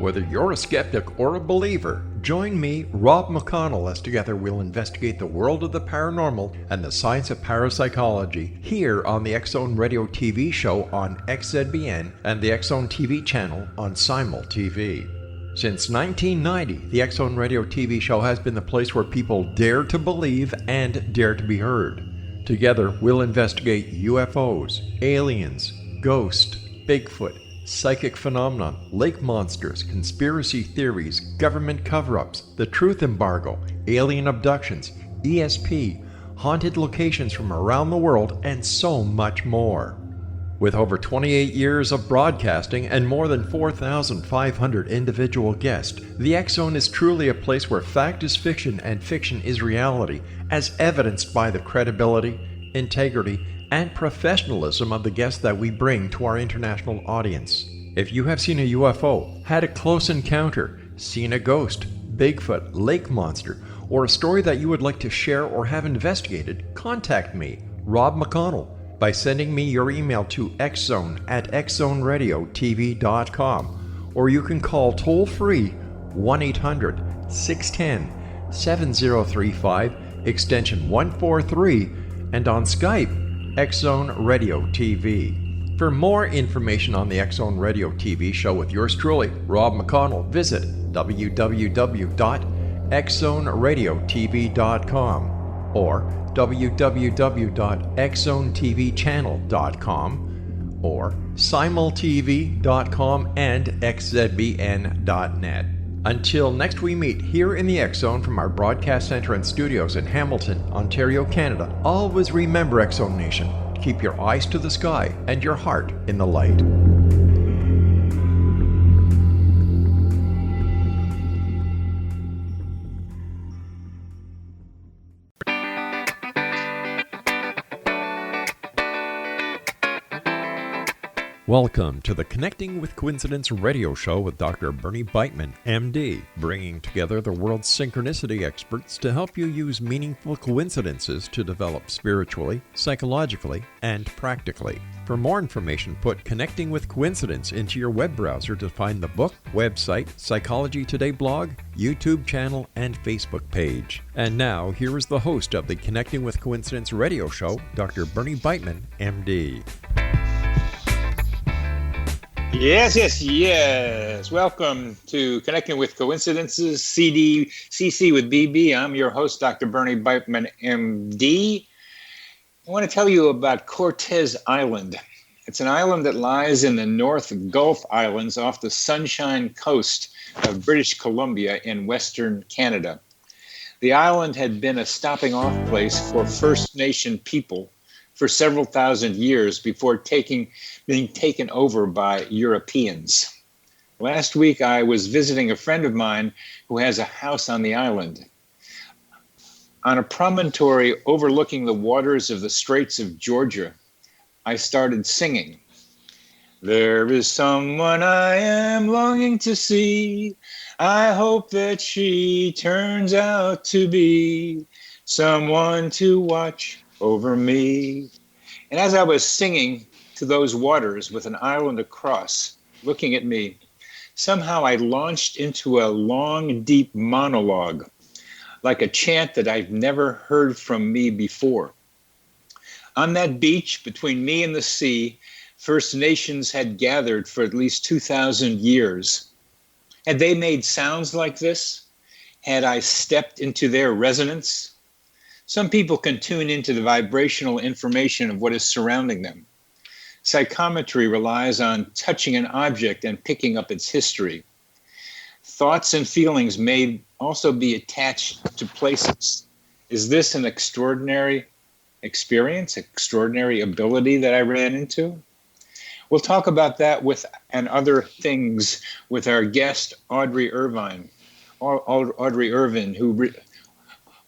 Whether you're a skeptic or a believer, join me, Rob McConnell, as together we'll investigate the world of the paranormal and the science of parapsychology here on the X-Zone Radio TV show on XZBN and the X-Zone TV channel on Simul TV. Since 1990, the X-Zone Radio TV show has been the place where people dare to believe and dare to be heard. Together, we'll investigate UFOs, aliens, ghosts, Bigfoot, psychic phenomena, lake monsters, conspiracy theories, government cover-ups, the truth embargo, alien abductions, ESP, haunted locations from around the world, and so much more. With over 28 years of broadcasting and more than 4,500 individual guests, the X-Zone is truly a place where fact is fiction and fiction is reality, as evidenced by the credibility, integrity, and professionalism of the guests that we bring to our international audience. If you have seen a UFO, had a close encounter, seen a ghost, Bigfoot, lake monster, or a story that you would like to share or have investigated, contact me, Rob McConnell, by sending me your email to xzone@xzoneradiotv.com, or you can call toll-free 1-800-610-7035, extension 143, and on Skype, X-Zone Radio TV. For more information on the X-Zone Radio TV show with yours truly, Rob McConnell, visit www.xzoneradiotv.com or www.xzonetvchannel.com or simultv.com and xzbn.net. Until next we meet here in the X-Zone from our broadcast center and studios in Hamilton, Ontario, Canada, always remember, X-Zone Nation, keep your eyes to the sky and your heart in the light. Welcome to the Connecting with Coincidence radio show with Dr. Bernie Beitman, MD, bringing together the world's synchronicity experts to help you use meaningful coincidences to develop spiritually, psychologically, and practically. For more information, put Connecting with Coincidence into your web browser to find the book, website, Psychology Today blog, YouTube channel, and Facebook page. And now, here is the host of the Connecting with Coincidence radio show, Dr. Bernie Beitman, MD. Yes. Welcome to Connecting with Coincidences, CC with BB. I'm your host, Dr. Bernie Beitman, MD. I want to tell you about Cortes Island. It's an island that lies in the North Gulf Islands off the Sunshine Coast of British Columbia in Western Canada. The island had been a stopping off place for First Nation people for several thousand years before being taken over by Europeans. Last week, I was visiting a friend of mine who has a house on the island. On a promontory overlooking the waters of the Straits of Georgia, I started singing. There is someone I am longing to see. I hope that she turns out to be someone to watch over me. And as I was singing to those waters with an island across, looking at me, somehow I launched into a long, deep monologue, like a chant that I've never heard from me before. On that beach between me and the sea, First Nations had gathered for at least 2,000 years. Had they made sounds like this? Had I stepped into their resonance? Some people can tune into the vibrational information of what is surrounding them. Psychometry relies on touching an object and picking up its history. Thoughts and feelings may also be attached to places. Is this an extraordinary experience, extraordinary ability that I ran into? We'll talk about that and other things with our guest, Audrey Irvine. Audrey Irvine,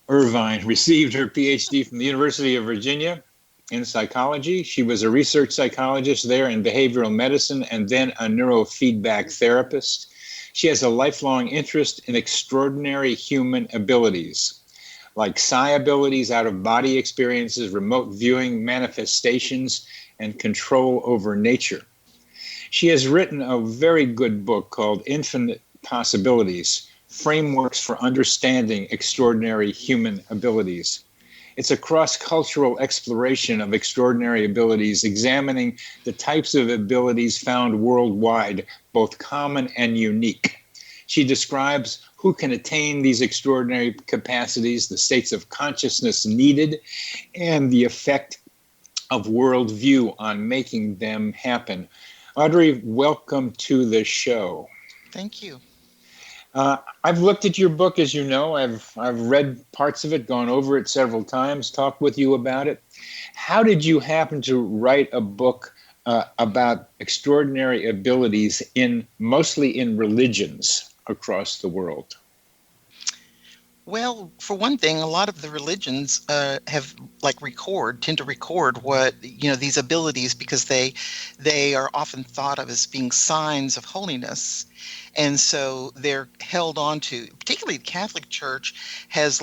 Irvine received her Ph.D. from the University of Virginia in psychology. She was a research psychologist there in behavioral medicine and then a neurofeedback therapist. She has a lifelong interest in extraordinary human abilities, like psi abilities, out-of-body experiences, remote viewing, manifestations, and control over nature. She has written a very good book called Infinite Possibilities, Frameworks for Understanding Extraordinary Human Abilities. It's a cross-cultural exploration of extraordinary abilities, examining the types of abilities found worldwide, both common and unique. She describes who can attain these extraordinary capacities, the states of consciousness needed, and the effect of worldview on making them happen. Audrey, welcome to the show. Thank you. I've looked at your book, as you know. I've read parts of it, gone over it several times, talked with you about it. How did you happen to write a book about extraordinary abilities mostly in religions across the world? Well, for one thing, a lot of the religions tend to record what, these abilities, because they are often thought of as being signs of holiness. And so they're held on to, particularly the Catholic Church has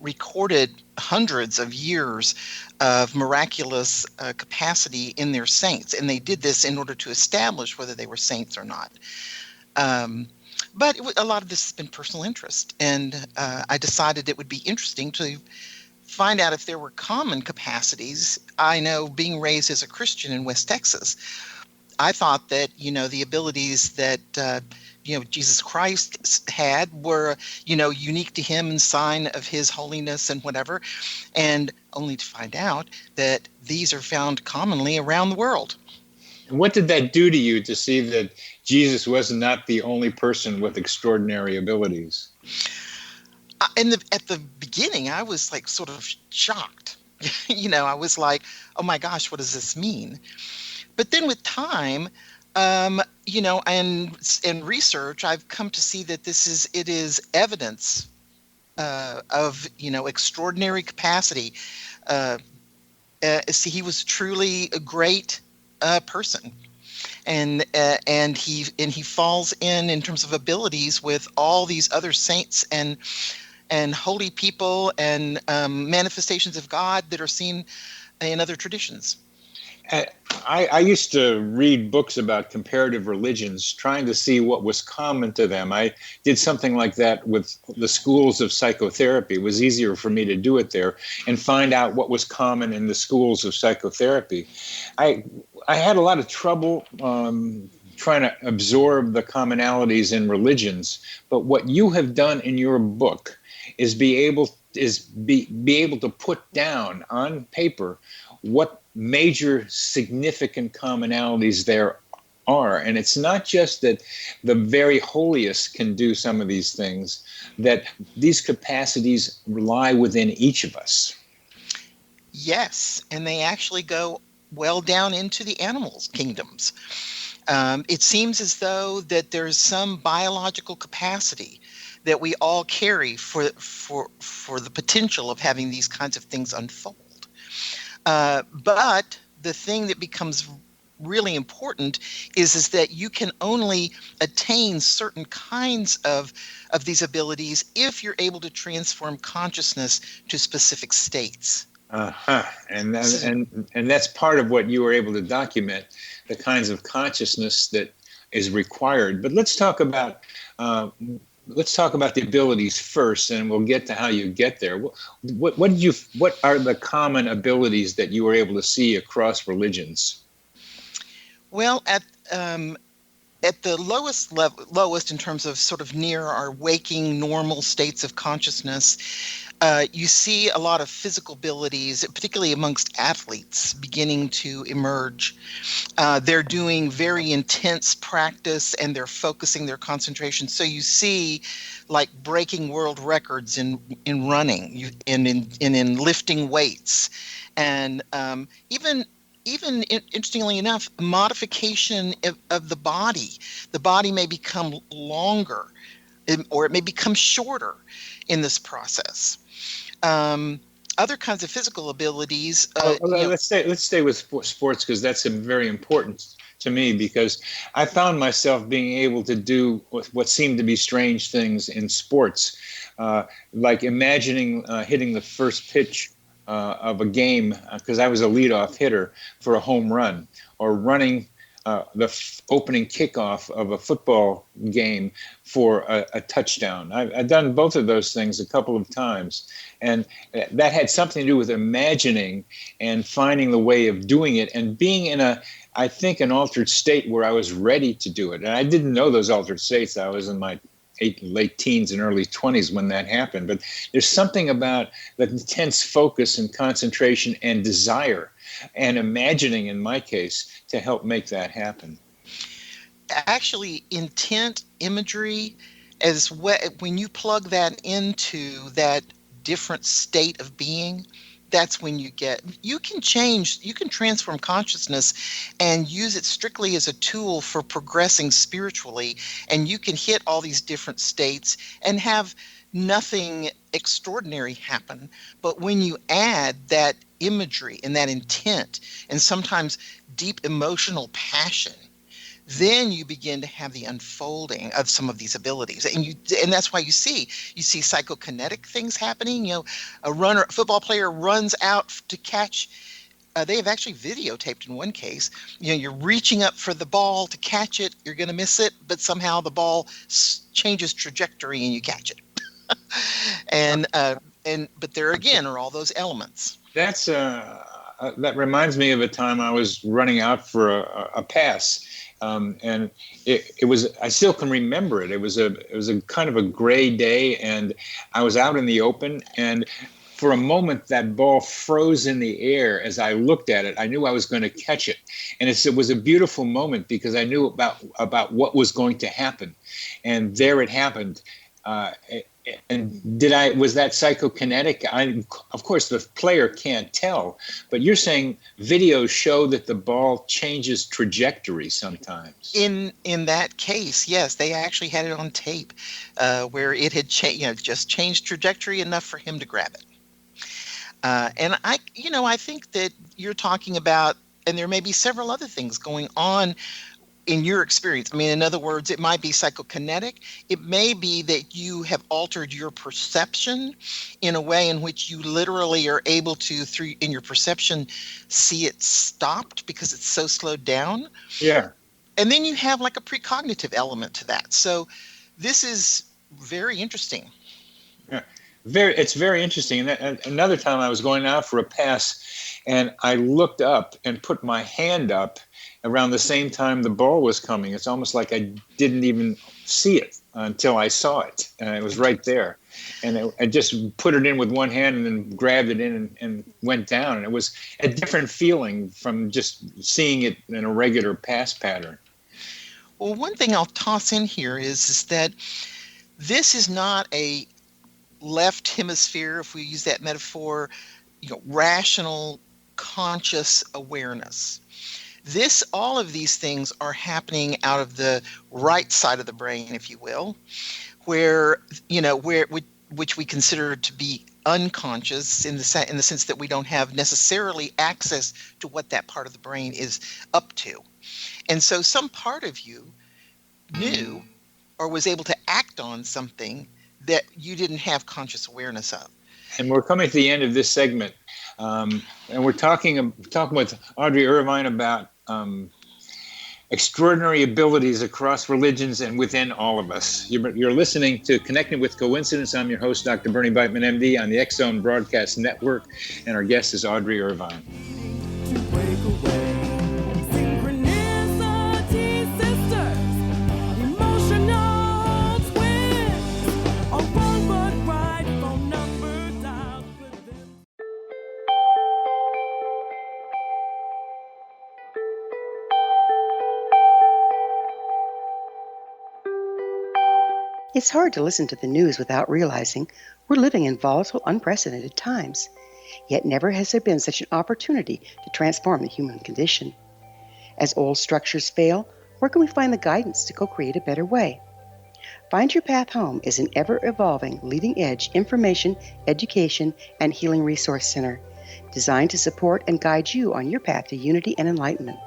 recorded hundreds of years of miraculous capacity in their saints. And they did this in order to establish whether they were saints or not. But a lot of this has been personal interest, and I decided it would be interesting to find out if there were common capacities. I know, being raised as a Christian in West Texas, I thought that, the abilities that, Jesus Christ had were, unique to him and sign of his holiness and whatever, and only to find out that these are found commonly around the world. And what did that do to you to see that Jesus was not the only person with extraordinary abilities? At the beginning, I was sort of shocked. I was like, oh my gosh, what does this mean? But then with time, and research, I've come to see that it is evidence of, extraordinary capacity. See, he was truly a great person, and he falls in terms of abilities with all these other saints and holy people and manifestations of God that are seen in other traditions. I used to read books about comparative religions, trying to see what was common to them. I did something like that with the schools of psychotherapy. It was easier for me to do it there and find out what was common in the schools of psychotherapy. I had a lot of trouble trying to absorb the commonalities in religions, but what you have done in your book is be able to put down on paper what major significant commonalities there are. And it's not just that the very holiest can do some of these things, that these capacities lie within each of us. Yes, and they actually go well down into the animals' kingdoms. It seems as though that there's some biological capacity that we all carry for the potential of having these kinds of things unfold. But the thing that becomes really important is that you can only attain certain kinds of these abilities if you're able to transform consciousness to specific states. And that's part of what you were able to document, the kinds of consciousness that is required. But let's talk about the abilities first, and we'll get to how you get there. What are the common abilities that you were able to see across religions? Well, at the lowest in terms of sort of near our waking normal states of consciousness, you see a lot of physical abilities, particularly amongst athletes, beginning to emerge. They're doing very intense practice and they're focusing their concentration. So you see breaking world records in running and in lifting weights. And even interestingly enough, modification of the body. The body may become longer or it may become shorter in this process. Other kinds of physical abilities. Let's stay with sports, because that's very important to me, because I found myself being able to do what seemed to be strange things in sports, like imagining hitting the first pitch of a game, because I was a leadoff hitter for a home run, or running opening kickoff of a football game for a touchdown. I've done both of those things a couple of times, and that had something to do with imagining and finding the way of doing it and being in I think, an altered state where I was ready to do it. And I didn't know those altered states. I was in my late teens and early 20s when that happened. But there's something about the intense focus and concentration and desire and imagining, in my case, to help make that happen. Actually, intent, imagery, as well, when you plug that into that different state of being, that's when you can transform consciousness and use it strictly as a tool for progressing spiritually. And you can hit all these different states and have nothing extraordinary happen. But when you add that imagery and that intent and sometimes deep emotional passion, then you begin to have the unfolding of some of these abilities. And that's why you see psychokinetic things happening. A football player runs out to catch. They have actually videotaped in one case. You're reaching up for the ball to catch it. You're going to miss it, but somehow the ball changes trajectory and you catch it. But there again are all those elements. That reminds me of a time I was running out for a pass. And it was, I still can remember it. It was a kind of a gray day, and I was out in the open, and for a moment that ball froze in the air. As I looked at it, I knew I was going to catch it. And it was a beautiful moment because I knew about what was going to happen. And there it happened. And was that psychokinetic? Of course, the player can't tell, but you're saying videos show that the ball changes trajectory sometimes. In that case, yes, they actually had it on tape where it had just changed trajectory enough for him to grab it. And I think that you're talking about, and there may be several other things going on in your experience. I mean, in other words, it might be psychokinetic. It may be that you have altered your perception in a way in which you literally are able to, in your perception, see it stopped because it's so slowed down. Yeah. And then you have like a precognitive element to that. So this is very interesting. Yeah. It's very interesting. And another time I was going out for a pass, and I looked up and put my hand up around the same time the ball was coming. It's almost like I didn't even see it until I saw it. And it was right there. And I just put it in with one hand and then grabbed it in and went down. And it was a different feeling from just seeing it in a regular pass pattern. Well, one thing I'll toss in here is that this is not a left hemisphere, if we use that metaphor, rational, conscious awareness. All of these things are happening out of the right side of the brain, if you will, which we consider to be unconscious in the sense that we don't have necessarily access to what that part of the brain is up to. And so some part of you knew or was able to act on something that you didn't have conscious awareness of. And we're coming to the end of this segment, and we're talking with Audrey Irvine about extraordinary abilities across religions and within all of us. You're listening to Connecting with Coincidence. I'm your host, Dr. Bernie Beitman, MD, on the X-Zone Broadcast Network, and our guest is Audrey Irvine. It's hard to listen to the news without realizing we're living in volatile, unprecedented times. Yet never has there been such an opportunity to transform the human condition. As old structures fail, where can we find the guidance to co-create a better way? Find Your Path Home is an ever-evolving, leading-edge information, education, and healing resource center designed to support and guide you on your path to unity and enlightenment.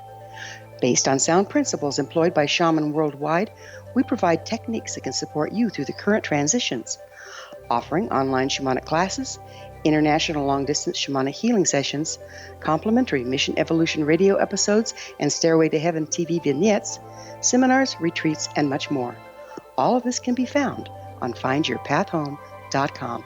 Based on sound principles employed by shaman worldwide, we provide techniques that can support you through the current transitions, offering online shamanic classes, international long-distance shamanic healing sessions, complimentary Mission Evolution radio episodes and Stairway to Heaven TV vignettes, seminars, retreats, and much more. All of this can be found on findyourpathhome.com.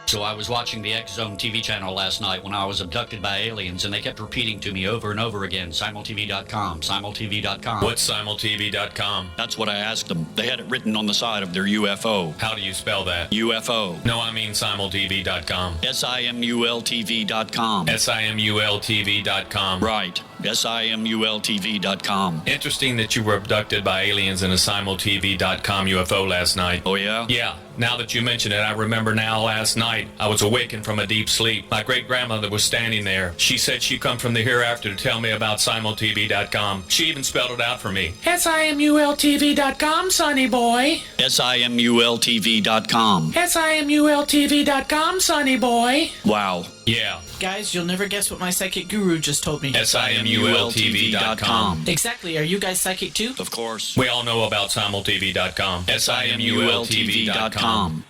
So I was watching the X Zone TV channel last night when I was abducted by aliens, and they kept repeating to me over and over again, simultv.com, simultv.com. What's simultv.com? That's what I asked them. They had it written on the side of their UFO. How do you spell that? UFO. No, I mean simultv.com. simultv.com. simultv.com. Right. simultv.com. Interesting that you were abducted by aliens in a simultv.com UFO last night. Oh, yeah? Yeah. Now that you mention it, I remember now last night I was awakened from a deep sleep. My great-grandmother was standing there. She said she'd come from the hereafter to tell me about simultv.com. She even spelled it out for me. simultv.com, sonny boy. simultv.com. simultv.com, sonny boy. Wow. Yeah. Guys, you'll never guess what my psychic guru just told me. simultv.com. Exactly. Are you guys psychic too? Of course. We all know about simultv.com. simultv.com.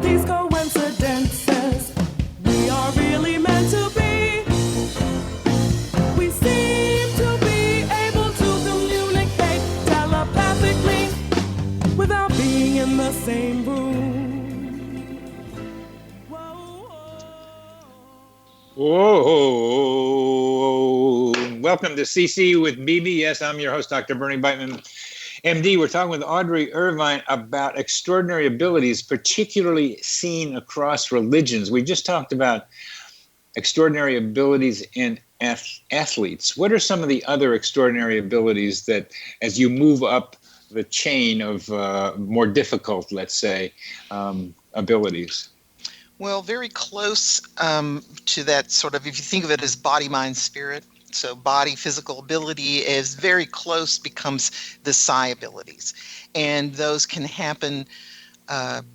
These coincidences, we are really meant to be. We seem to be able to communicate telepathically without being in the same room. Whoa. Welcome to CC with BB. Yes, I'm your host, Dr. Bernie Beitman, MD. We're talking with Audrey Irvine about extraordinary abilities, particularly seen across religions. We just talked about extraordinary abilities in athletes. What are some of the other extraordinary abilities that, as you move up the chain of more difficult, let's say, abilities? Well, very close to that sort of, if you think of it as body, mind, spirit. So body, physical ability is very close, becomes the psi abilities. And those can happen, and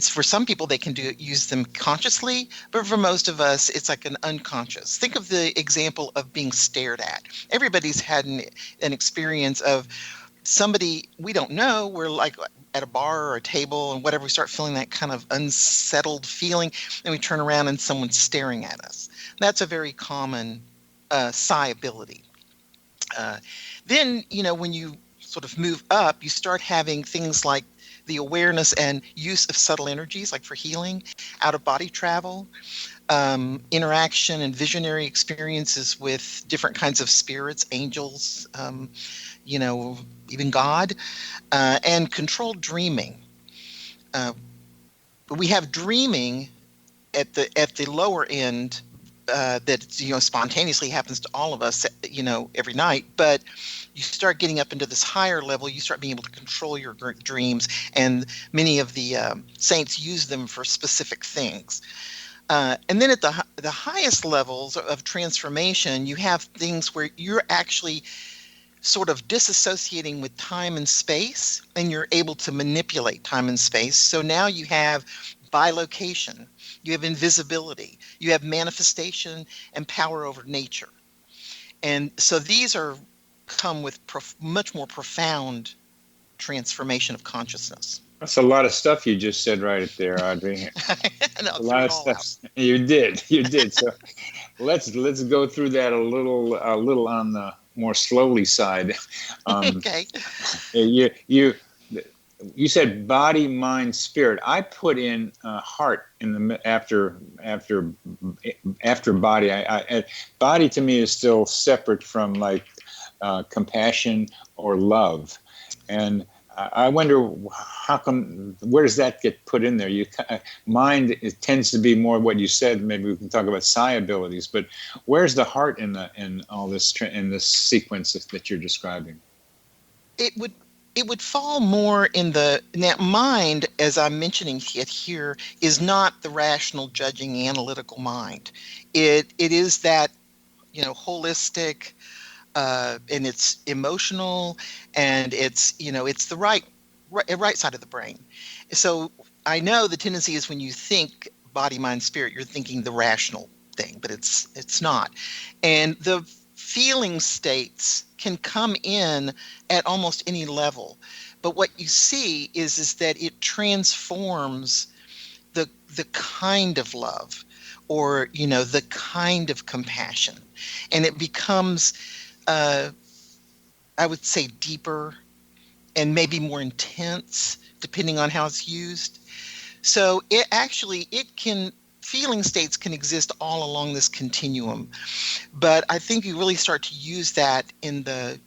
for some people they can use them consciously, but for most of us it's like an unconscious. Think of the example of being stared at. Everybody's had an experience of somebody we don't know, we're like at a bar or a table and whatever, we start feeling that kind of unsettled feeling, and we turn around and someone's staring at us. That's a very common psi ability. Then, when you sort of move up, you start having things like the awareness and use of subtle energies, like for healing, out-of-body travel, interaction and visionary experiences with different kinds of spirits, angels, even God, and controlled dreaming. We have dreaming at the lower end that spontaneously happens to all of us, every night. But you start getting up into this higher level, you start being able to control your dreams, and many of the saints use them for specific things. And then at the highest levels of transformation, you have things where you're actually sort of disassociating with time and space, and you're able to manipulate time and space. So now you have bilocation, you have invisibility, you have manifestation and power over nature. And so these come with much more profound transformation of consciousness. That's a lot of stuff you just said right there, Audrey. A lot of stuff. You did. So let's go through that a little on the more slowly side. Okay. You said body, mind, spirit. I put in heart in the after body. Body to me is still separate from like compassion or love, and I wonder how come. Where does that get put in there? Mind, it tends to be more what you said. Maybe we can talk about psi abilities, but where's the heart in all this in this sequence that you're describing? It would fall more in now mind, as I'm mentioning it here, is not the rational, judging, analytical mind. It is that holistic. And it's emotional, and it's the right side of the brain. So I know the tendency is when you think body, mind, spirit, you're thinking the rational thing, but it's not. And the feeling states can come in at almost any level. But what you see is that it transforms the kind of love, or the kind of compassion, and it becomes I would say deeper and maybe more intense depending on how it's used. So feeling states can exist all along this continuum, but I think you really start to use that in the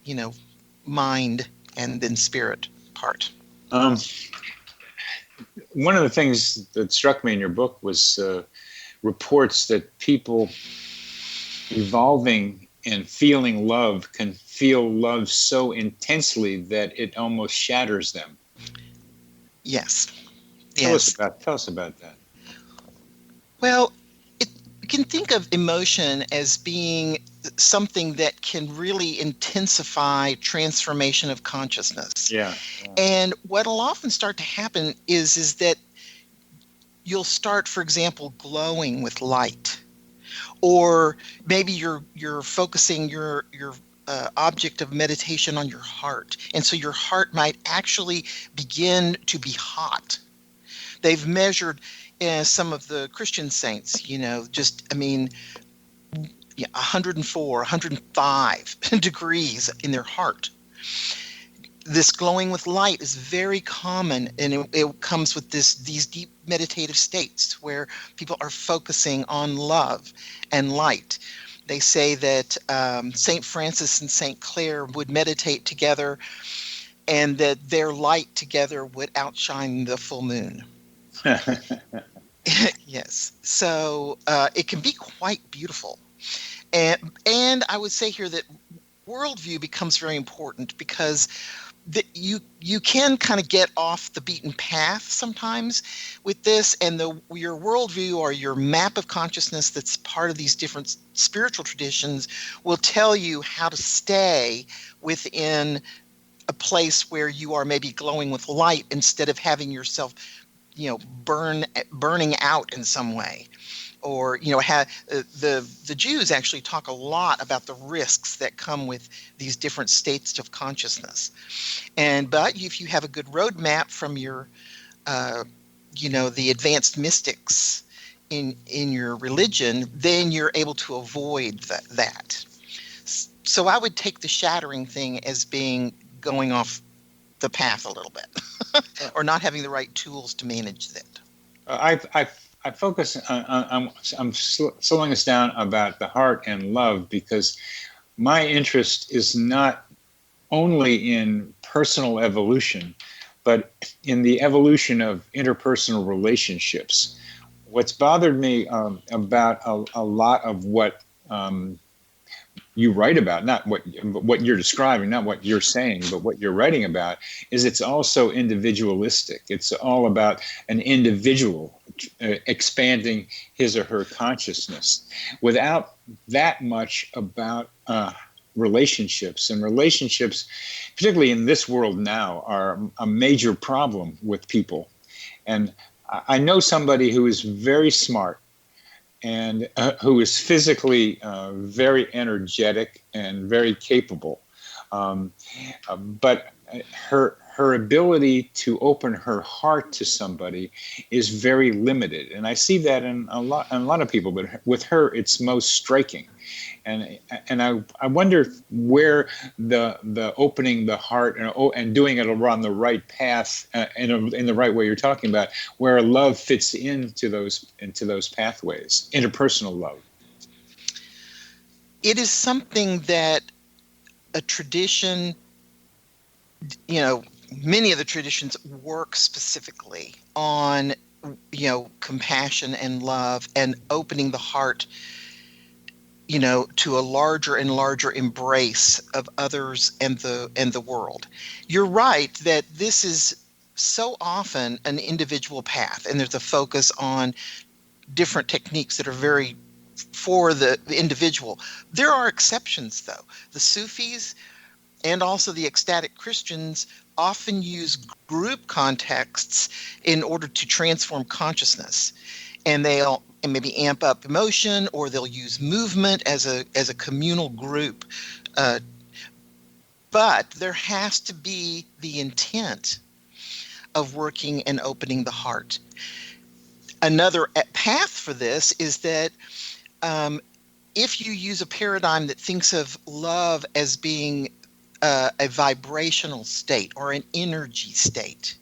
mind and then spirit part. One of the things that struck me in your book was reports that people evolving and feeling love can feel love so intensely that it almost shatters them. Yes. Tell us about that. Well, you can think of emotion as being something that can really intensify transformation of consciousness. Yeah. And what will often start to happen is that you'll start, for example, glowing with light, or maybe you're focusing your object of meditation on your heart, and so your heart might actually begin to be hot. They've measured some of the Christian saints, 104, 105 degrees in their heart. This glowing with light is very common, and it comes with these deep meditative states where people are focusing on love and light. They say that St. Francis and St. Clare would meditate together, and that their light together would outshine the full moon. Yes. So it can be quite beautiful. And I would say here that worldview becomes very important, because you can kind of get off the beaten path sometimes with this, and your worldview, or your map of consciousness that's part of these different spiritual traditions, will tell you how to stay within a place where you are maybe glowing with light, instead of having yourself burning out in some way. Or the Jews actually talk a lot about the risks that come with these different states of consciousness. But if you have a good roadmap from your the advanced mystics in your religion, then you're able to avoid that. So I would take the shattering thing as being going off the path a little bit, or not having the right tools to manage it. I focus on I'm slowing us down about the heart and love, because my interest is not only in personal evolution, but in the evolution of interpersonal relationships. What's bothered me about a lot of what you write about, not what you're describing, not what you're saying, but what you're writing about, is it's also individualistic. It's all about an individual expanding his or her consciousness, without that much about relationships. And relationships, particularly in this world now, are a major problem with people. And I know somebody who is very smart, and who is physically very energetic and very capable. But her ability to open her heart to somebody is very limited. And I see that in a lot of people, but with her, it's most striking. And I wonder where the opening the heart and doing it on the right path in the right way you're talking about, where love fits into those pathways, interpersonal love. It is something that a tradition, many of the traditions work specifically on, compassion and love and opening the heart, to a larger and larger embrace of others and the world. You're right that this is so often an individual path, and there's a focus on different techniques that are very for the individual. There are exceptions, though. The Sufis and also the ecstatic Christians often use group contexts in order to transform consciousness. And they'll and maybe amp up emotion, or they'll use movement as a communal group. But there has to be the intent of working and opening the heart. Another path for this is that if you use a paradigm that thinks of love as being a vibrational state or an energy state,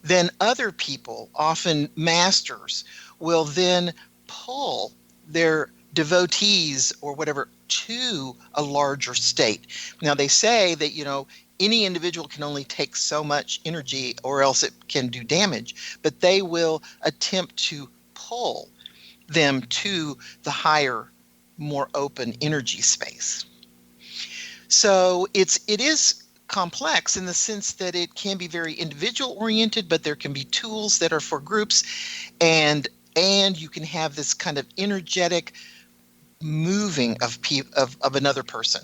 then other people, often masters, will then pull their devotees or whatever to a larger state. Now, they say that, any individual can only take so much energy or else it can do damage, but they will attempt to pull them to the higher, more open energy space. So it is complex in the sense that it can be very individual oriented, but there can be tools that are for groups, and you can have this kind of energetic moving of another person.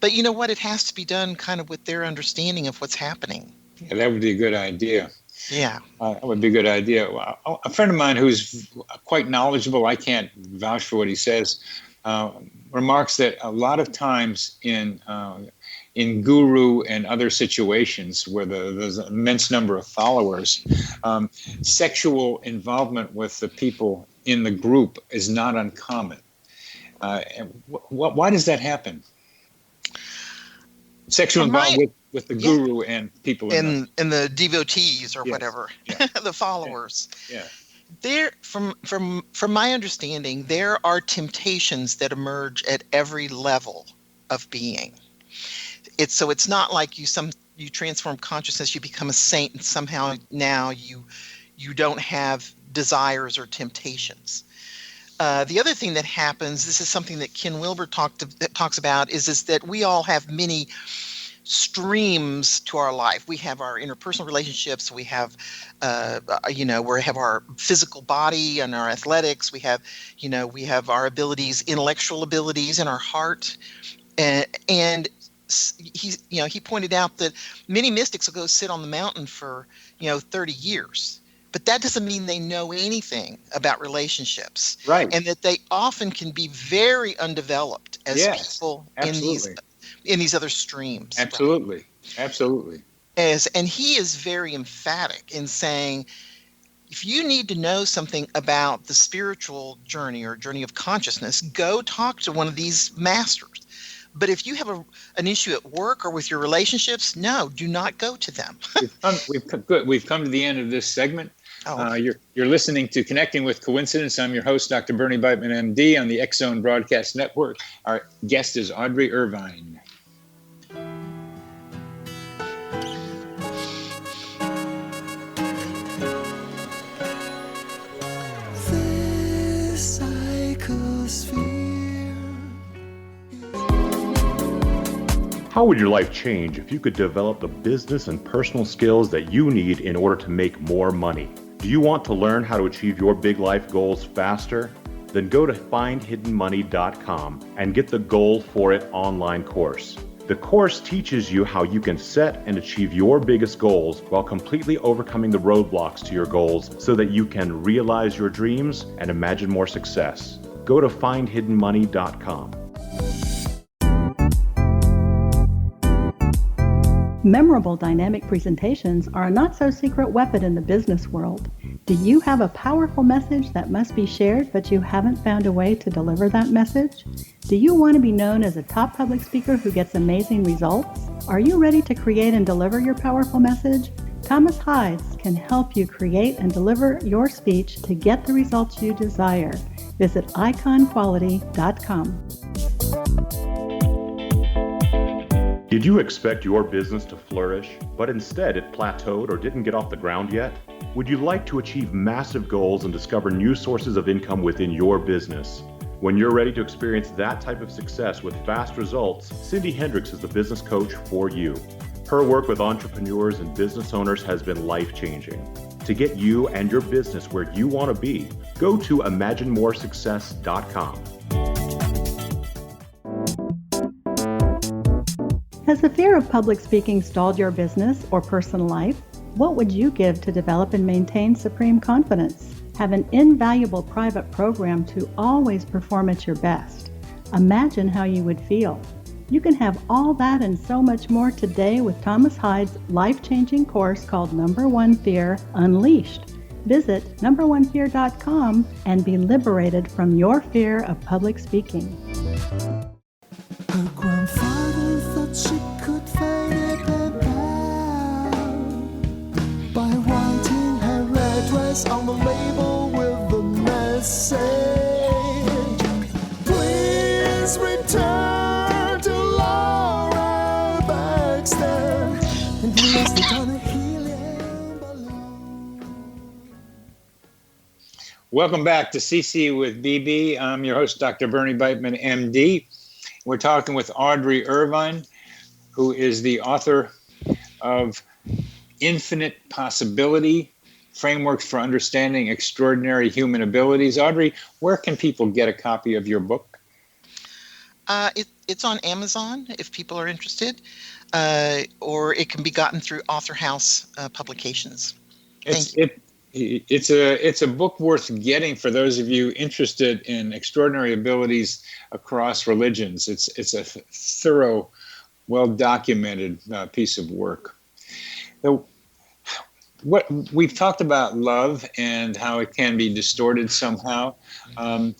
But you know what? It has to be done kind of with their understanding of what's happening. Yeah, that would be a good idea. Yeah. That would be a good idea. A friend of mine who's quite knowledgeable, I can't vouch for what he says, remarks that a lot of times in guru and other situations where there's an immense number of followers, sexual involvement with the people in the group is not uncommon. Why does that happen? Sexual involvement with the guru and people and the devotees or whatever, yeah. the followers. Yeah. There, from my understanding, there are temptations that emerge at every level of being. It's not like you transform consciousness, you become a saint, and somehow now you don't have desires or temptations. The other thing that happens, this is something that Ken Wilber talks about, is that we all have many streams to our life. We have our interpersonal relationships. We have, we have our physical body and our athletics. We have our abilities, intellectual abilities, and our heart. And he pointed out that many mystics will go sit on the mountain for 30 years. But that doesn't mean they know anything about relationships. Right. And that they often can be very undeveloped as people in these other streams. Absolutely. Right? Absolutely. And he is very emphatic in saying, if you need to know something about the spiritual journey or journey of consciousness, go talk to one of these masters. But if you have an issue at work or with your relationships, no, do not go to them. We've come to the end of this segment. You're listening to Connecting with Coincidence. I'm your host, Dr. Bernie Beitman, MD, on the X-Zone Broadcast Network. Our guest is Audrey Irvine. This psychosphere. How would your life change if you could develop the business and personal skills that you need in order to make more money? Do you want to learn how to achieve your big life goals faster? Then go to findhiddenmoney.com and get the Goal for It online course. The course teaches you how you can set and achieve your biggest goals while completely overcoming the roadblocks to your goals so that you can realize your dreams and imagine more success. Go to findhiddenmoney.com. Memorable dynamic presentations are a not-so-secret weapon in the business world. Do you have a powerful message that must be shared, but you haven't found a way to deliver that message? Do you want to be known as a top public speaker who gets amazing results? Are you ready to create and deliver your powerful message? Thomas Hides can help you create and deliver your speech to get the results you desire. Visit iconquality.com. Did you expect your business to flourish, but instead it plateaued or didn't get off the ground yet? Would you like to achieve massive goals and discover new sources of income within your business? When you're ready to experience that type of success with fast results, Cindy Hendricks is the business coach for you. Her work with entrepreneurs and business owners has been life-changing. To get you and your business where you want to be, go to imaginemoresuccess.com. Has the fear of public speaking stalled your business or personal life? What would you give to develop and maintain supreme confidence? Have an invaluable private program to always perform at your best. Imagine how you would feel. You can have all that and so much more today with Thomas Hyde's life-changing course called Number One Fear Unleashed. Visit numberonefear.com and be liberated from your fear of public speaking. Her grandfather thought she could find it out by writing her address on the label with the message, please return to Laura Baxter and place it on a helium balloon. Welcome back to CC with BB. I'm your host, Dr. Bernie Beitman, MD. We're talking with Audrey Irvine, who is the author of Infinite Possibility, Frameworks for Understanding Extraordinary Human Abilities. Audrey, where can people get a copy of your book? It's on Amazon if people are interested, or it can be gotten through Author House Publications. It's a book worth getting for those of you interested in extraordinary abilities across religions. It's a thorough, well-documented piece of work. So, what we've talked about love and how it can be distorted somehow. One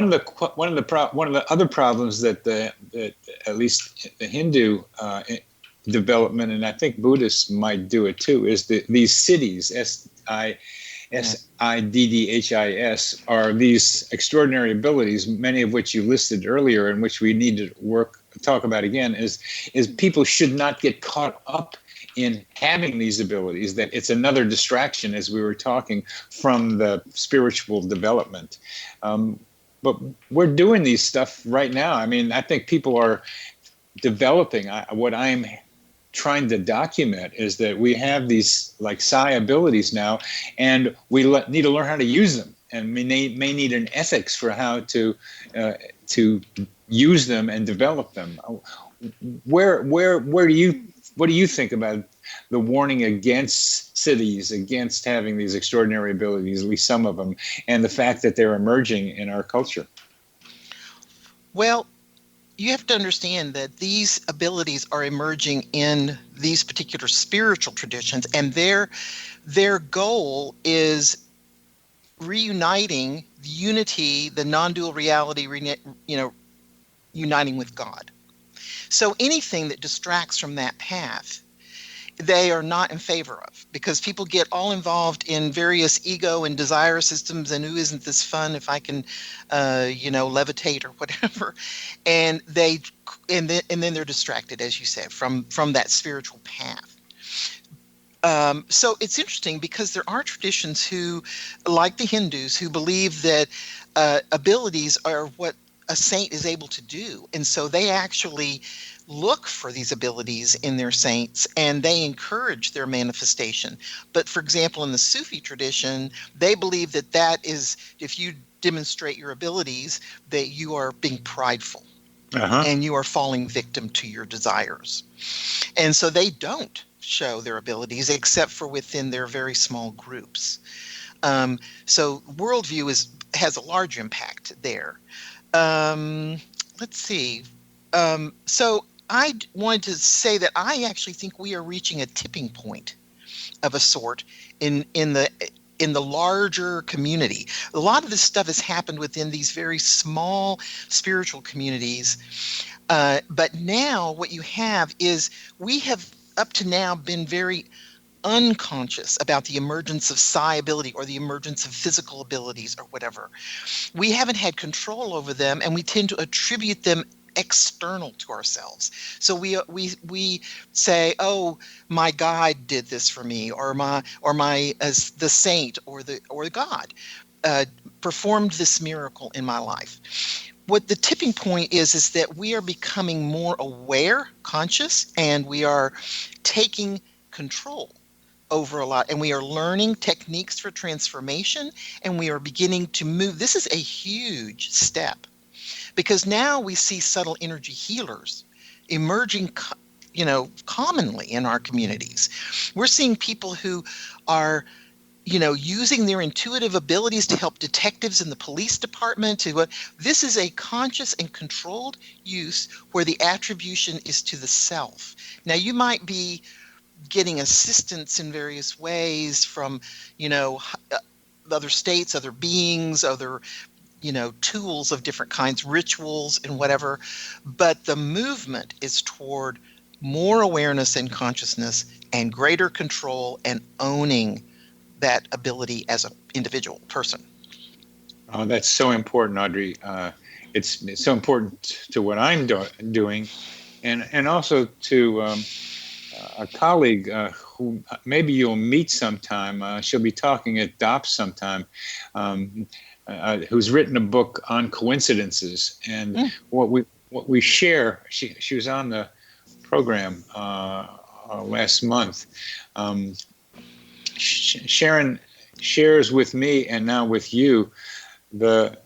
of the other problems that at least the Hindu development, and I think Buddhists might do it too, is these siddhis, SIDDHIS, are these extraordinary abilities, many of which you listed earlier, and which we need to talk about again, is people should not get caught up in having these abilities, that it's another distraction, as we were talking, from the spiritual development. But we're doing these stuff right now. I mean, I think people are developing. What I'm trying to document is that we have these like psi abilities now, and we need to learn how to use them. And we may need an ethics for how to use them and develop them. What do you think about the warning against cities, against having these extraordinary abilities, at least some of them, and the fact that they're emerging in our culture? Well, you have to understand that these abilities are emerging in these particular spiritual traditions, and their goal is reuniting the unity, the non-dual reality, uniting with God. So anything that distracts from that path, they are not in favor of, because people get all involved in various ego and desire systems, and isn't this fun if I can, levitate or whatever, and then they're distracted, as you said, from that spiritual path. So it's interesting because there are traditions who, like the Hindus, who believe that abilities are what a saint is able to do. And so they actually look for these abilities in their saints, and they encourage their manifestation. But for example, in the Sufi tradition, they believe that is, if you demonstrate your abilities, that you are being prideful. And you are falling victim to your desires. And so they don't show their abilities except for within their very small groups. So worldview has a large impact there. Let's see. So I wanted to say that I actually think we are reaching a tipping point of a sort in the larger community. A lot of this stuff has happened within these very small spiritual communities. But now what you have is we have up to now been very unconscious about the emergence of psi ability or the emergence of physical abilities or whatever. We haven't had control over them, and we tend to attribute them external to ourselves. So we say, oh, my guide did this for me, or the saint or the God performed this miracle in my life. What the tipping point is that we are becoming more aware, conscious, and we are taking control over a lot, and we are learning techniques for transformation, and we are beginning to move. This is a huge step, because now we see subtle energy healers emerging, commonly in our communities. We're seeing people who are, using their intuitive abilities to help detectives in the police department. This is a conscious and controlled use where the attribution is to the self. Now, you might be getting assistance in various ways from, other states, other beings, other, tools of different kinds, rituals and whatever. But the movement is toward more awareness and consciousness and greater control and owning that ability as an individual person. Oh, that's so important, Audrey. It's so important to what I'm doing, and also to a colleague who maybe you'll meet sometime. She'll be talking at DOPS sometime, who's written a book on coincidences. And what we share, she was on the program last month. Sharon shares with me and now with you the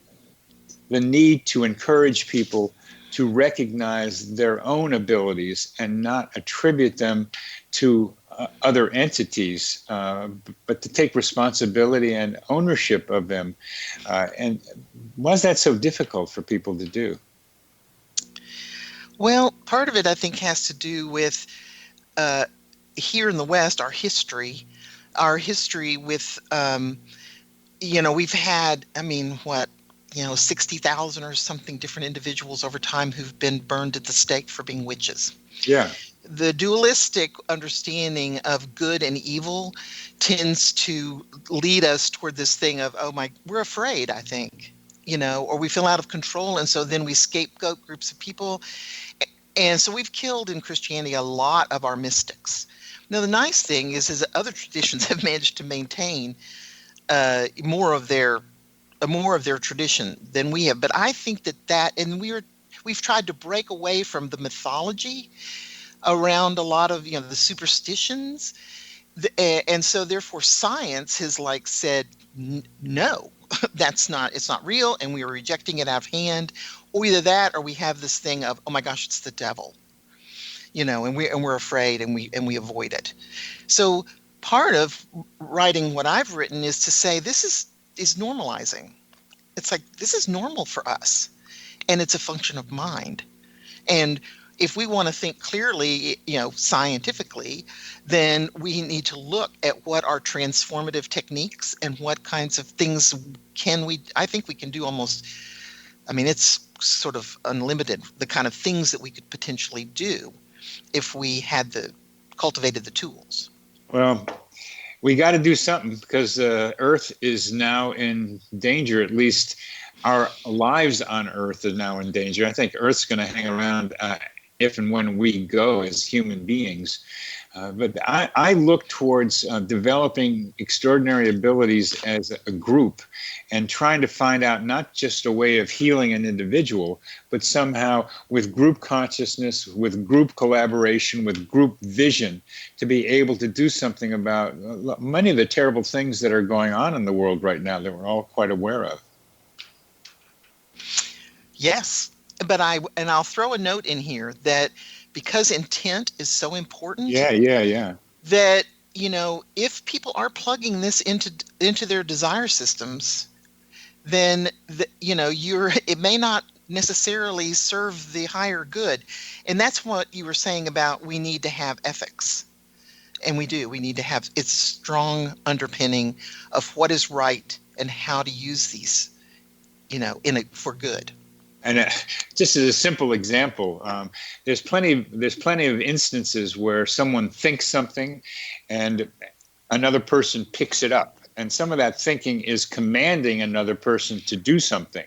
need to encourage people to recognize their own abilities and not attribute them to other entities, but to take responsibility and ownership of them. And why is that so difficult for people to do? Well, part of it, I think, has to do with here in the West, our history with, we've had, 60,000 or something different individuals over time who've been burned at the stake for being witches. Yeah. The dualistic understanding of good and evil tends to lead us toward this thing of, we're afraid, I think, or we feel out of control. And so then we scapegoat groups of people. And so we've killed in Christianity a lot of our mystics. Now, the nice thing is that other traditions have managed to maintain more of their tradition than we have. But I think and we've tried to break away from the mythology around a lot of the superstitions, and so therefore science has said no, it's not real, and we are rejecting it out of hand. Or either that, or we have this thing of, oh my gosh, it's the devil. And we're afraid, and we avoid it. So part of writing what I've written is to say this is normalizing. It's this is normal for us, and it's a function of mind. And if we want to think clearly, scientifically, then we need to look at what are transformative techniques and what kinds of things I think we can do almost. It's sort of unlimited, the kind of things that we could potentially do if we had cultivated the tools. Well, we got to do something because Earth is now in danger. At least our lives on Earth are now in danger. I think Earth's going to hang around if and when we go as human beings. But I look towards developing extraordinary abilities as a group and trying to find out not just a way of healing an individual, but somehow with group consciousness, with group collaboration, with group vision, to be able to do something about many of the terrible things that are going on in the world right now that we're all quite aware of. Yes, but I'll throw a note in here that because intent is so important. Yeah. That, if people are plugging this into their desire systems, then it may not necessarily serve the higher good. And that's what you were saying about we need to have ethics. And we do. We need to have its strong underpinning of what is right and how to use these, for good. And just as a simple example, there's plenty of instances where someone thinks something and another person picks it up. And some of that thinking is commanding another person to do something.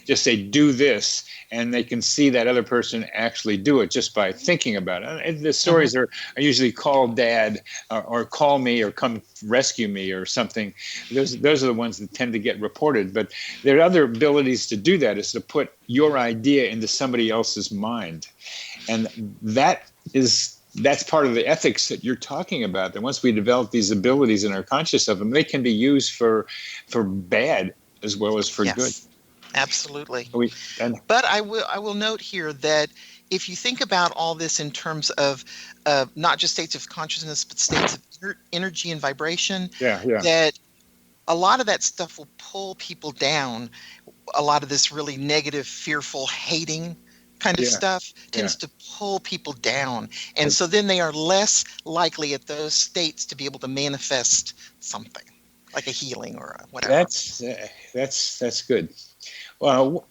Just say, do this, and they can see that other person actually do it just by thinking about it. And the stories are usually call dad or call me or come rescue me or something. Those are the ones that tend to get reported. But there are other abilities to do that, is to put your idea into somebody else's mind. And that's part of the ethics that you're talking about, that once we develop these abilities and are conscious of them, they can be used for bad as well as for good. Absolutely. But I will note here that if you think about all this in terms of not just states of consciousness, but states of energy and vibration, that a lot of that stuff will pull people down. A lot of this really negative, fearful, hating kind of stuff tends to pull people down. And so then they are less likely at those states to be able to manifest something like a healing or whatever. That's good. Well,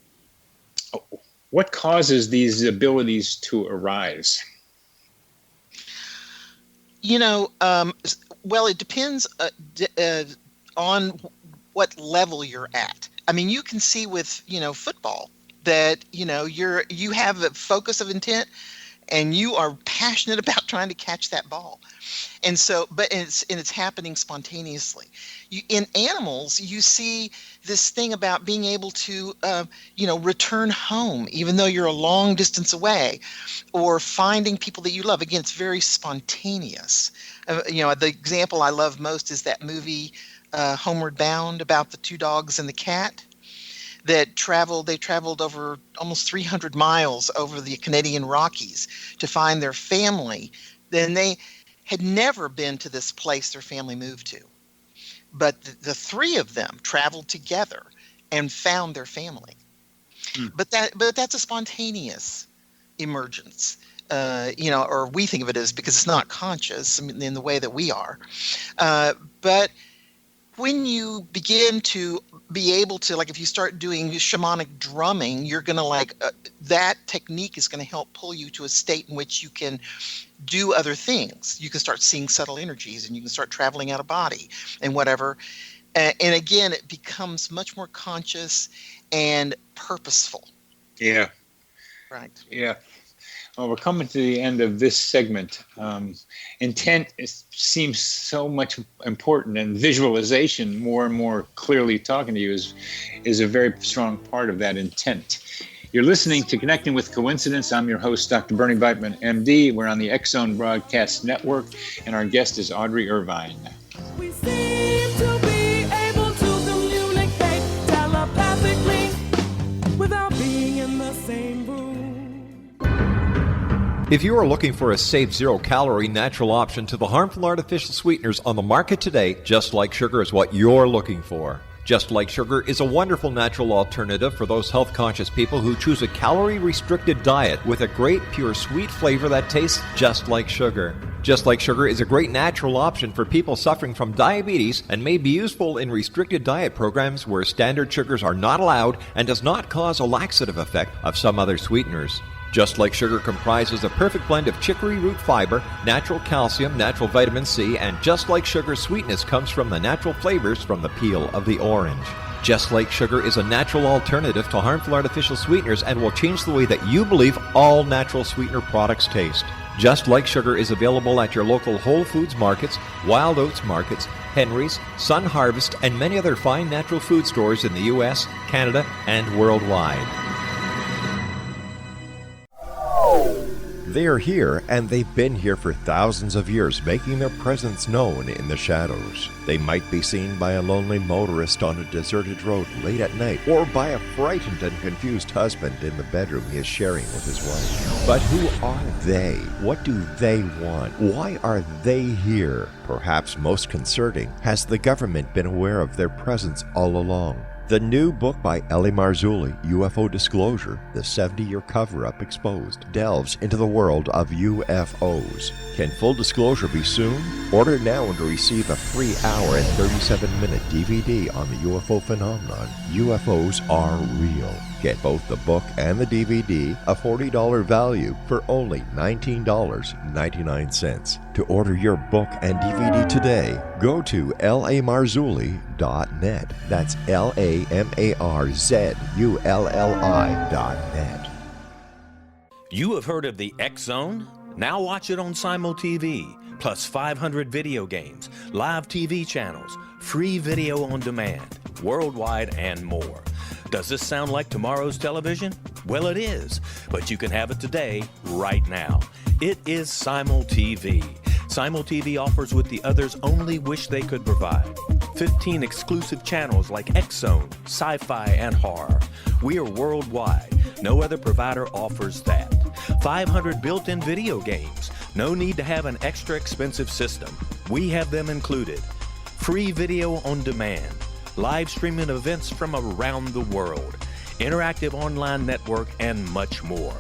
what causes these abilities to arise? Well, it depends on what level you're at. I mean, you can see with, football that, you have a focus of intent and you are passionate about trying to catch that ball. And so, it's happening spontaneously. In animals, you see this thing about being able to, return home, even though you're a long distance away, or finding people that you love. Again, it's very spontaneous. The example I love most is that movie, Homeward Bound, about the two dogs and the cat that traveled over almost 300 miles over the Canadian Rockies to find their family. Then they had never been to this place their family moved to. But the three of them traveled together and found their family. But that's a spontaneous emergence. Or we think of it as, because it's not conscious in the way that we are. But when you begin to be able to, like, if you start doing shamanic drumming, you're going to that technique is going to help pull you to a state in which you can do other things. You can start seeing subtle energies and you can start traveling out of body and whatever. And again, it becomes much more conscious and purposeful. Yeah. Right. Yeah. Well, we're coming to the end of this segment. Intent seems so much important, and visualization, more and more clearly talking to you, is a very strong part of that intent. You're listening to Connecting with Coincidence. I'm your host, Dr. Bernie Beitman, MD. We're on the X-Zone Broadcast Network, and our guest is Audrey Irvine. We seem to be able to communicate telepathically without being in the same room. If you are looking for a safe, zero-calorie natural option to the harmful artificial sweeteners on the market today, Just Like Sugar is what you're looking for. Just Like Sugar is a wonderful natural alternative for those health-conscious people who choose a calorie-restricted diet with a great, pure, sweet flavor that tastes just like sugar. Just Like Sugar is a great natural option for people suffering from diabetes and may be useful in restricted diet programs where standard sugars are not allowed and does not cause a laxative effect of some other sweeteners. Just Like Sugar comprises a perfect blend of chicory root fiber, natural calcium, natural vitamin C, and Just Like Sugar's sweetness comes from the natural flavors from the peel of the orange. Just Like Sugar is a natural alternative to harmful artificial sweeteners and will change the way that you believe all natural sweetener products taste. Just Like Sugar is available at your local Whole Foods markets, Wild Oats markets, Henry's, Sun Harvest, and many other fine natural food stores in the U.S., Canada, and worldwide. They are here, and they've been here for thousands of years, making their presence known in the shadows. They might be seen by a lonely motorist on a deserted road late at night, or by a frightened and confused husband in the bedroom he is sharing with his wife. But who are they? What do they want? Why are they here? Perhaps most concerning, has the government been aware of their presence all along? The new book by Ellie Marzulli, UFO Disclosure, the 70-year cover-up exposed, delves into the world of UFOs. Can full disclosure be soon? Order now and receive a free hour and 37-minute DVD on the UFO phenomenon. UFOs are real. Get both the book and the DVD, a $40 value, for only $19.99. To order your book and DVD today, go to lamarzulli.net. That's LAMARZULLI.net. You have heard of the X-Zone? Now watch it on Simul TV, plus 500 video games, live TV channels, free video on demand, worldwide, and more. Does this sound like tomorrow's television? Well, it is, but you can have it today, right now. It is Simul TV. Simul TV offers what the others only wish they could provide. 15 exclusive channels like X-Zone, Sci-Fi, and Horror. We are worldwide. No other provider offers that. 500 built-in video games. No need to have an extra expensive system. We have them included. Free video on demand. live streaming events from around the world, interactive online network, and much more.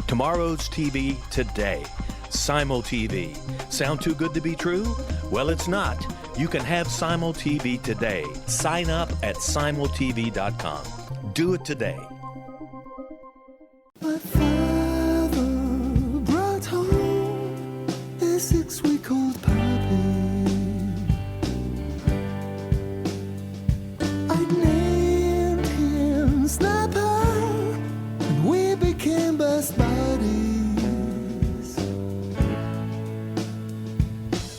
Tomorrow's TV today. Simul TV. Sound too good to be true? Well, it's not. You can have Simul TV today. Sign up at simultv.com. Do it today. My father brought home a 6-week-old puppy. I named him Snapper, and we became best buddies.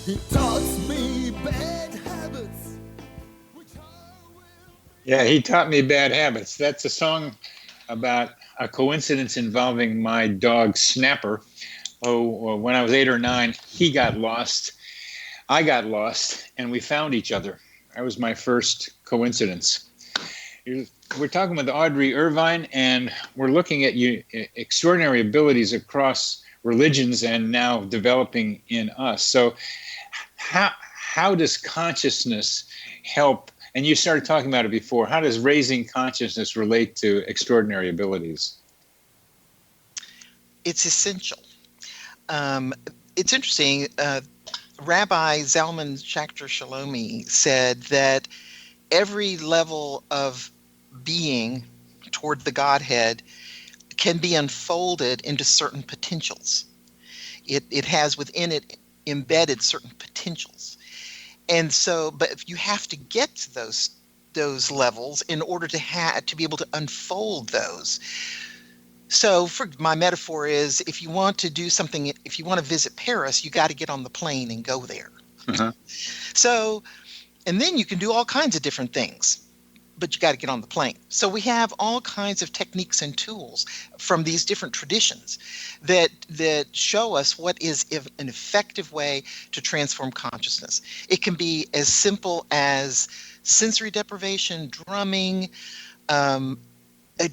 He taught me bad habits, which I will... Yeah, he taught me bad habits. That's a song about a coincidence involving my dog Snapper. Oh, when I was 8 or 9, he got lost. I got lost, and we found each other. That was my first coincidence. We're talking with Audrey Irvine, and we're looking at extraordinary abilities across religions and now developing in us. So how does consciousness help? And you started talking about it before. How does raising consciousness relate to extraordinary abilities? It's essential. It's interesting. Rabbi Zalman Schachter Shalomi said that every level of being toward the Godhead can be unfolded into certain potentials. It has within it embedded certain potentials. And so, but you have to get to those levels in order to be able to unfold those. So for my metaphor is, if you want to do something, if you want to visit Paris, you got to get on the plane and go there. Uh-huh. So, and then you can do all kinds of different things, but you got to get on the plane. So we have all kinds of techniques and tools from these different traditions that show us what is an effective way to transform consciousness. It can be as simple as sensory deprivation, drumming,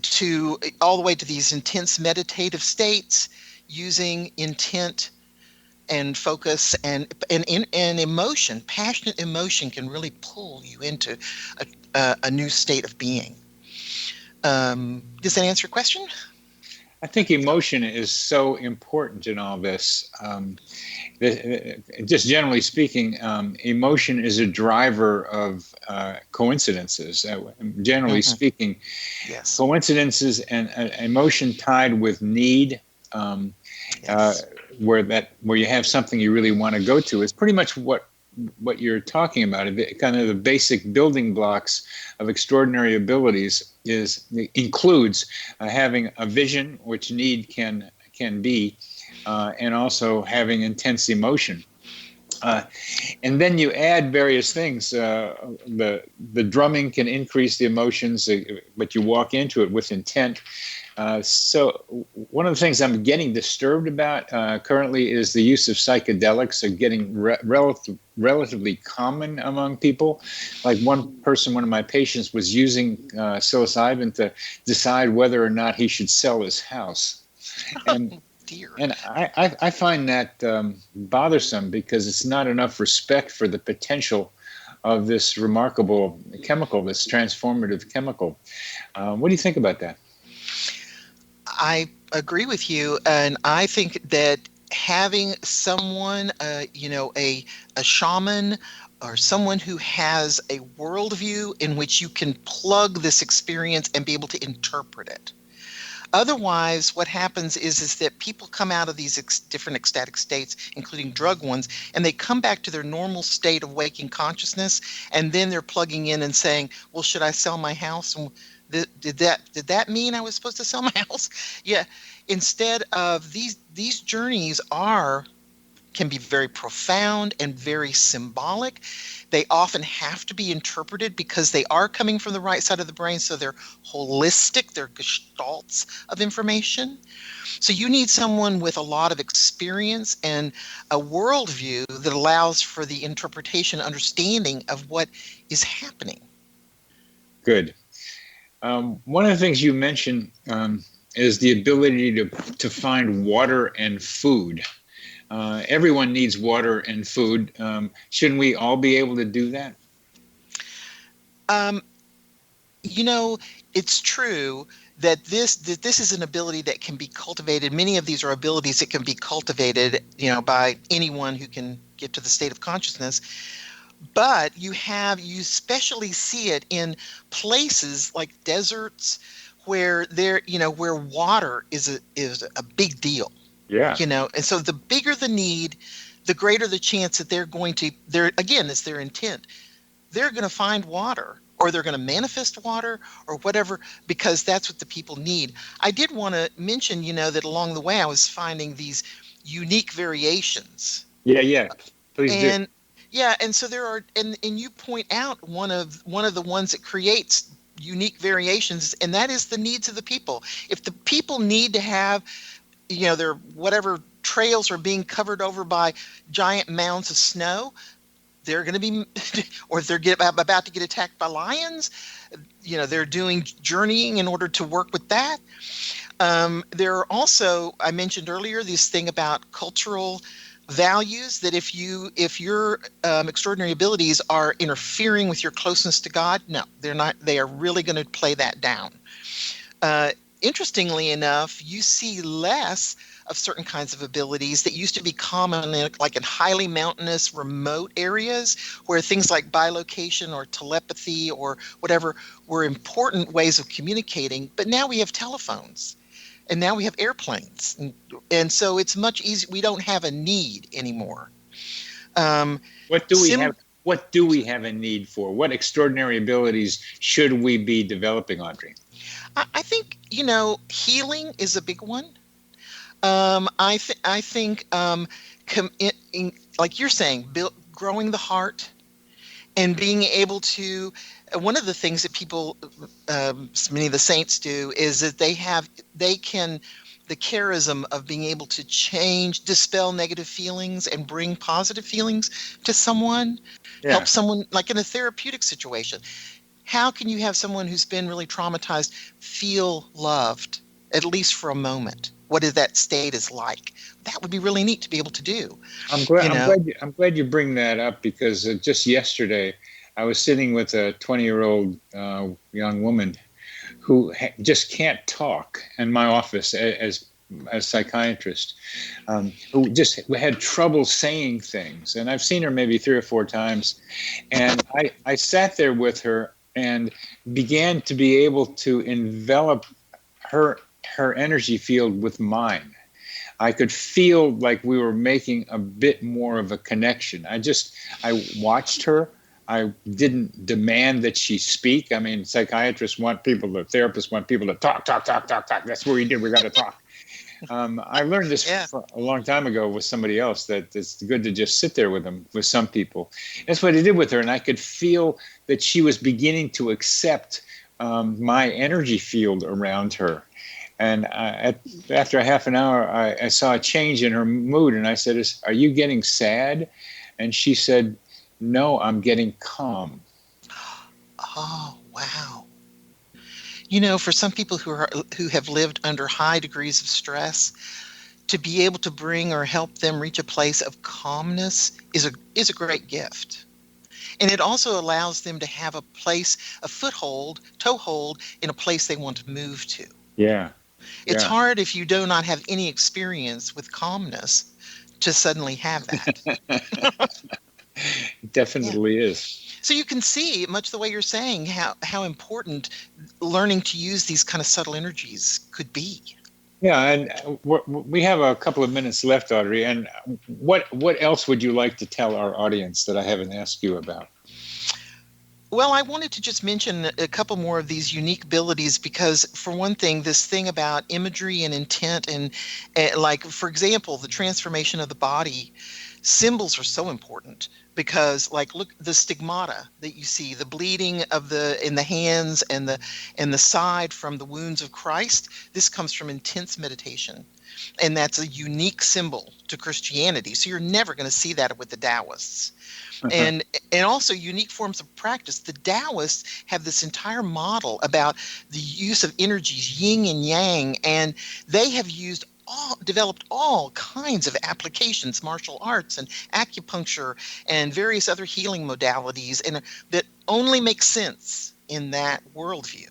to all the way to these intense meditative states, using intent and focus and emotion. Passionate emotion can really pull you into a new state of being. Does that answer your question? I think emotion is so important in all this. Just generally speaking, emotion is a driver of coincidences. Generally speaking, yes. Coincidences and emotion tied with need, where you have something you really want to go to, is pretty much what you're talking about. Kind of the basic building blocks of extraordinary abilities includes having a vision, which need can be, and also having intense emotion. And then you add various things. The drumming can increase the emotions, but you walk into it with intent. So one of the things I'm getting disturbed about currently is the use of psychedelics are getting relatively common among people. Like one of my patients was using psilocybin to decide whether or not he should sell his house. And, dear. And I find that bothersome, because it's not enough respect for the potential of this remarkable chemical, this transformative chemical. What do you think about that? I agree with you, and I think that having someone, a shaman, or someone who has a worldview in which you can plug this experience and be able to interpret it. Otherwise, what happens is that people come out of these different ecstatic states, including drug ones, and they come back to their normal state of waking consciousness, and then they're plugging in and saying, well, should I sell my house? And did that mean I was supposed to sell my house? Yeah. Instead of these journeys can be very profound and very symbolic. They often have to be interpreted because they are coming from the right side of the brain, so they're holistic, they're gestalts of information. So you need someone with a lot of experience and a worldview that allows for the interpretation, understanding of what is happening. Good. One of the things you mentioned is the ability to find water and food. Everyone needs water and food. Shouldn't we all be able to do that? You know, it's true that this is an ability that can be cultivated. Many of these are abilities that can be cultivated, you know, by anyone who can get to the state of consciousness. But you especially see it in places like deserts where where water is a big deal. Yeah. You know, and so the bigger the need, the greater the chance that it's their intent. They're going to find water, or they're going to manifest water, or whatever, because that's what the people need. I did want to mention, that along the way I was finding these unique variations. Yeah. Please do. Yeah, and so there are, and you point out one of the ones that creates unique variations, and that is the needs of the people. If the people need to have, their whatever trails are being covered over by giant mounds of snow, they're going to be, or if they're about to get attacked by lions, they're doing journeying in order to work with that. There are also, I mentioned earlier, this thing about cultural values, that if your extraordinary abilities are interfering with your closeness to God, no, they're not. They are really going to play that down. Interestingly enough, you see less of certain kinds of abilities that used to be common in highly mountainous, remote areas, where things like bilocation or telepathy or whatever were important ways of communicating. But now we have telephones, and now we have airplanes, and so it's much easier. We don't have a need anymore. What do we have? What do we have a need for? What extraordinary abilities should we be developing, Audrey? I think, healing is a big one. I think, like you're saying, growing the heart and being able to, one of the things that people, many of the saints do, is that the charism of being able to dispel negative feelings and bring positive feelings to someone, help someone, like in a therapeutic situation. How can you have someone who's been really traumatized feel loved, at least for a moment? What is that state is like? That would be really neat to be able to do. I'm glad you bring that up, because just yesterday I was sitting with a 20-year-old young woman who just can't talk in my office as a psychiatrist, who just had trouble saying things. And I've seen her maybe 3 or 4 times. And I sat there with her and began to be able to envelop her energy field with mine. I could feel like we were making a bit more of a connection. I watched her. I didn't demand that she speak. I mean, therapists want people to talk. That's what we do. We got to talk. I learned this a long time ago with somebody else, that it's good to just sit there with them, with some people. That's what I did with her. And I could feel that she was beginning to accept my energy field around her. And after a half an hour, I saw a change in her mood. And I said, "Are you getting sad?" And she said, "No, I'm getting calm." Oh, wow. For some people who have lived under high degrees of stress, to be able to bring or help them reach a place of calmness is a great gift. And it also allows them to have a toehold in a place they want to move to. Yeah. It's hard if you do not have any experience with calmness to suddenly have that. It definitely is. So you can see, much the way you're saying, how important learning to use these kind of subtle energies could be. Yeah, and we have a couple of minutes left, Audrey. And what else would you like to tell our audience that I haven't asked you about? Well, I wanted to just mention a couple more of these unique abilities, because, for one thing, this thing about imagery and intent, and like, for example, the transformation of the body, symbols are so important, because, like, look, the stigmata that you see, the bleeding in the hands and the side from the wounds of Christ, this comes from intense meditation. And that's a unique symbol to Christianity. So you're never going to see that with the Taoists. And also unique forms of practice. The Taoists have this entire model about the use of energies, yin and yang, and they have developed all kinds of applications, martial arts and acupuncture and various other healing modalities, and that only make sense in that worldview.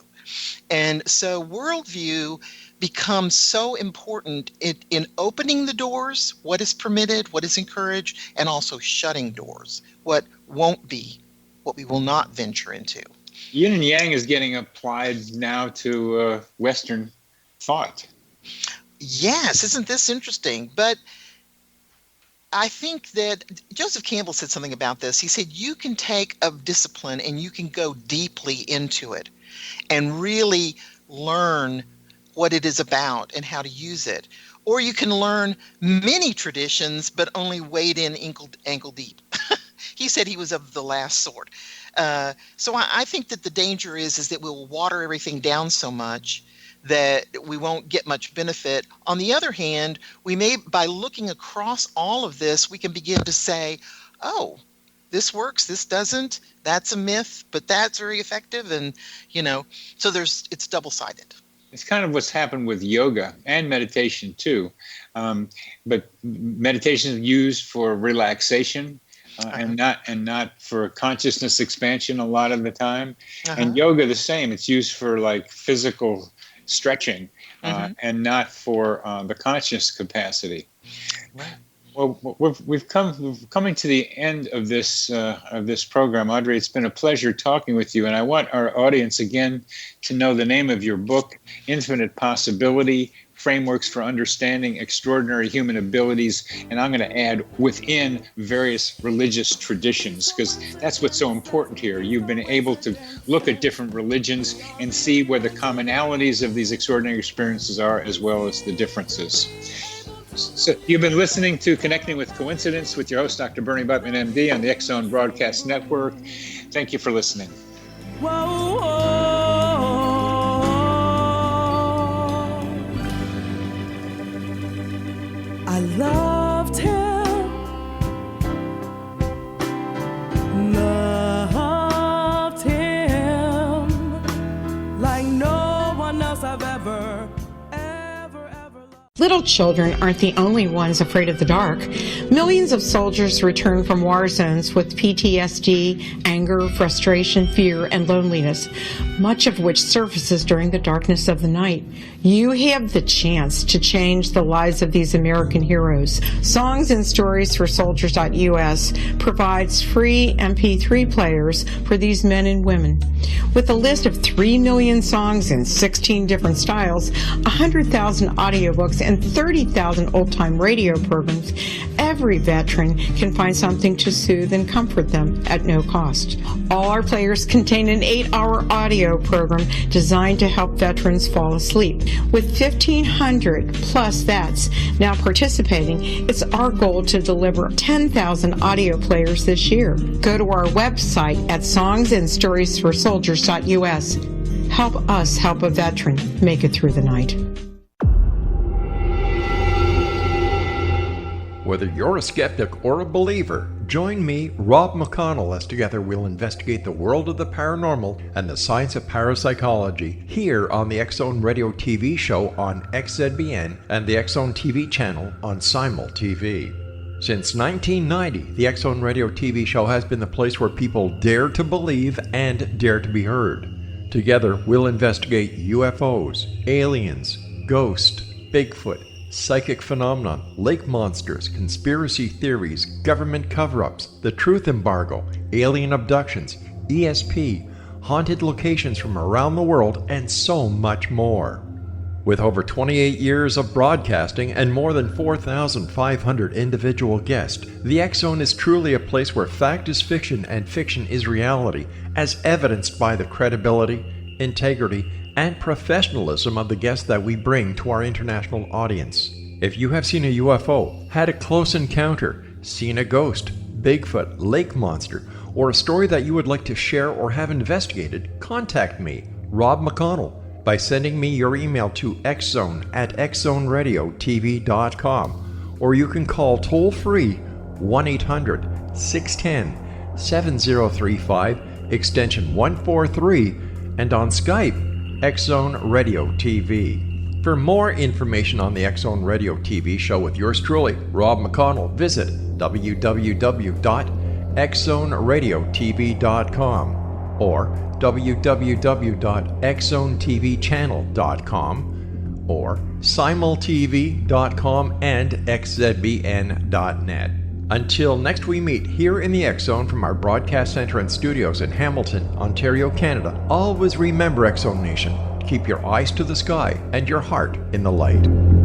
And so worldview becomes so important in opening the doors, what is permitted, what is encouraged, and also shutting doors, what won't be, what we will not venture into. Yin and yang is getting applied now to Western thought. Yes, isn't this interesting? But I think that Joseph Campbell said something about this. He said, you can take a discipline and you can go deeply into it and really learn what it is about and how to use it. Or you can learn many traditions, but only wade in ankle deep. He said he was of the last sort. So I think that the danger is that we'll water everything down so much that we won't get much benefit. On the other hand, we may, by looking across all of this, we can begin to say, oh, this works, this doesn't, that's a myth, but that's very effective. And, so it's double-sided. It's kind of what's happened with yoga and meditation too. But meditation is used for relaxation and not for consciousness expansion a lot of the time. And yoga the same. It's used for like physical stretching and not for the conscious capacity. Right. Well, we're coming to the end of this program, Audrey. It's been a pleasure talking with you, and I want our audience again to know the name of your book, Infinite Possibility: Frameworks for Understanding Extraordinary Human Abilities, and I'm going to add within various religious traditions, because that's what's so important here. You've been able to look at different religions and see where the commonalities of these extraordinary experiences are, as well as the differences. So you've been listening to Connecting with Coincidence with your host, Dr. Bernie Buttman, MD, on the X-Zone Broadcast Network. Thank you for listening. Whoa, whoa. I loved him, like no one else I've ever loved. Little children aren't the only ones afraid of the dark. Millions of soldiers return from war zones with PTSD, anger, frustration, fear, and loneliness, much of which surfaces during the darkness of the night. You have the chance to change the lives of these American heroes. Songs and Stories for Soldiers.us provides free MP3 players for these men and women. With a list of 3 million songs in 16 different styles, 100,000 audiobooks, and 30,000 old-time radio programs, every veteran can find something to soothe and comfort them at no cost. All our players contain an 8-hour audio program designed to help veterans fall asleep. With 1,500 plus vets now participating, it's our goal to deliver 10,000 audio players this year. Go to our website at songsandstoriesforsoldiers.us. Help us help a veteran make it through the night. Whether you're a skeptic or a believer, join me, Rob McConnell, as together we'll investigate the world of the paranormal and the science of parapsychology here on the X-Zone Radio TV show on XZBN and the X-Zone TV channel on Simul TV. Since 1990, the X-Zone Radio TV show has been the place where people dare to believe and dare to be heard. Together, we'll investigate UFOs, aliens, ghosts, Bigfoot, psychic phenomenon, lake monsters, conspiracy theories, government cover-ups, the truth embargo, alien abductions, ESP, haunted locations from around the world, and so much more. With over 28 years of broadcasting and more than 4,500 individual guests, the X-Zone is truly a place where fact is fiction and fiction is reality, as evidenced by the credibility, integrity, and professionalism of the guests that we bring to our international audience. If you have seen a UFO, had a close encounter, seen a ghost, Bigfoot, lake monster, or a story that you would like to share or have investigated, contact me, Rob McConnell, by sending me your email to xzone@xzoneradiotv.com, or you can call toll-free 1-800-610-7035, extension 143, and on Skype, X-Zone Radio TV. For more information on the X-Zone Radio TV show with yours truly, Rob McConnell, visit www.xzoneradiotv.com. or www.xzonetvchannel.com, or simultv.com and xzbn.net. Until next we meet here in the X Zone from our broadcast center and studios in Hamilton, Ontario, Canada, always remember, X Zone Nation, keep your eyes to the sky and your heart in the light.